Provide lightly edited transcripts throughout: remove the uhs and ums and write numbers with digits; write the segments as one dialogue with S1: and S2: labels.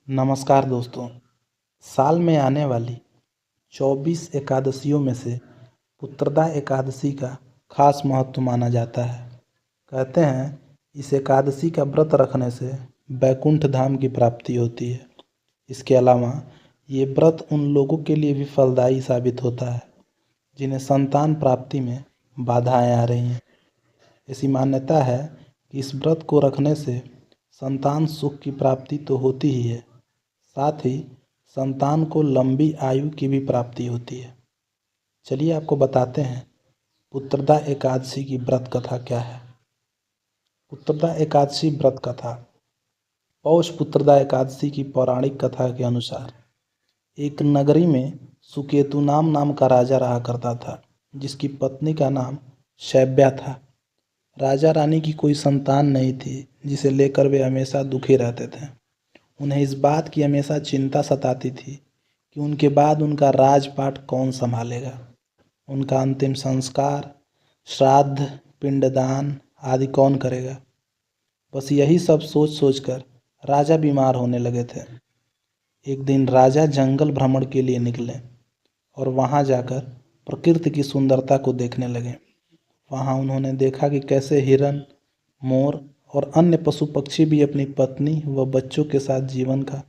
S1: नमस्कार दोस्तों। साल में आने वाली 24 एकादशियों में से पुत्रदा एकादशी का खास महत्व माना जाता है। कहते हैं इस एकादशी का व्रत रखने से बैकुंठ धाम की प्राप्ति होती है। इसके अलावा ये व्रत उन लोगों के लिए भी फलदायी साबित होता है जिन्हें संतान प्राप्ति में बाधाएं आ रही हैं। ऐसी मान्यता है कि इस व्रत को रखने से संतान सुख की प्राप्ति तो होती ही है, साथ ही संतान को लंबी आयु की भी प्राप्ति होती है। चलिए आपको बताते हैं पुत्रदा एकादशी की व्रत कथा क्या है। पुत्रदा एकादशी व्रत कथा। पौष पुत्रदा एकादशी की पौराणिक कथा के अनुसार एक नगरी में सुकेतु नाम का राजा रहा करता था, जिसकी पत्नी का नाम शैब्या था। राजा रानी की कोई संतान नहीं थी, जिसे लेकर वे हमेशा दुखी रहते थे। उन्हें इस बात की हमेशा चिंता सताती थी कि उनके बाद उनका राजपाट कौन संभालेगा, उनका अंतिम संस्कार, श्राद्ध, पिंडदान आदि कौन करेगा। बस यही सब सोच सोचकर राजा बीमार होने लगे थे। एक दिन राजा जंगल भ्रमण के लिए निकले और वहां जाकर प्रकृति की सुंदरता को देखने लगे। वहां उन्होंने देखा कि कैसे हिरन, मोर और अन्य पशु पक्षी भी अपनी पत्नी व बच्चों के साथ जीवन का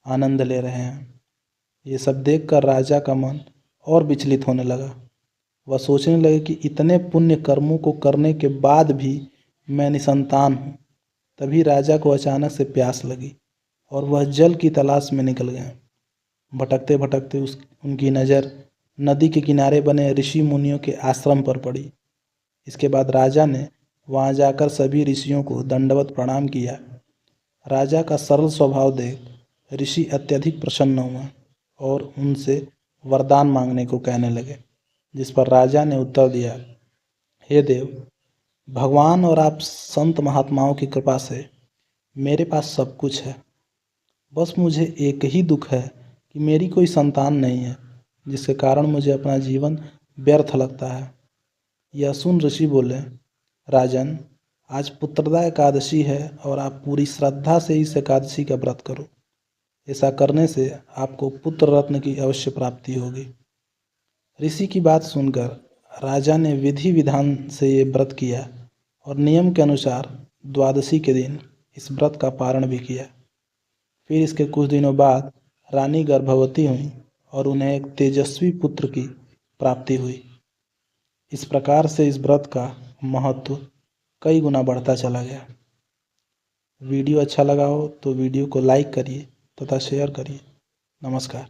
S1: आनंद ले रहे हैं। ये सब देखकर राजा का मन और विचलित होने लगा। वह सोचने लगे कि इतने पुण्य कर्मों को करने के बाद भी मैं निसंतान हूँ। तभी राजा को अचानक से प्यास लगी और वह जल की तलाश में निकल गए। भटकते भटकते उनकी नज़र नदी के किनारे बने ऋषि मुनियों के आश्रम पर पड़ी। इसके बाद राजा ने वहां जाकर सभी ऋषियों को दंडवत प्रणाम किया। राजा का सरल स्वभाव देख ऋषि अत्यधिक प्रसन्न हुए और उनसे वरदान मांगने को कहने लगे, जिस पर राजा ने उत्तर दिया, हे देव, भगवान और आप संत महात्माओं की कृपा से मेरे पास सब कुछ है। बस मुझे एक ही दुख है कि मेरी कोई संतान नहीं है, जिसके कारण मुझे अपना जीवन व्यर्थ लगता है। यह सुन ऋषि बोले, राजन, आज पुत्रदा एकादशी है और आप पूरी श्रद्धा से इस एकादशी का व्रत करो। ऐसा करने से आपको पुत्र रत्न की अवश्य प्राप्ति होगी। ऋषि की बात सुनकर राजा ने विधि विधान से ये व्रत किया और नियम के अनुसार द्वादशी के दिन इस व्रत का पारण भी किया। फिर इसके कुछ दिनों बाद रानी गर्भवती हुई और उन्हें एक तेजस्वी पुत्र की प्राप्ति हुई। इस प्रकार से इस व्रत का महत्व कई गुना बढ़ता चला गया। वीडियो अच्छा लगा हो तो वीडियो को लाइक करिए तथा शेयर करिए। नमस्कार।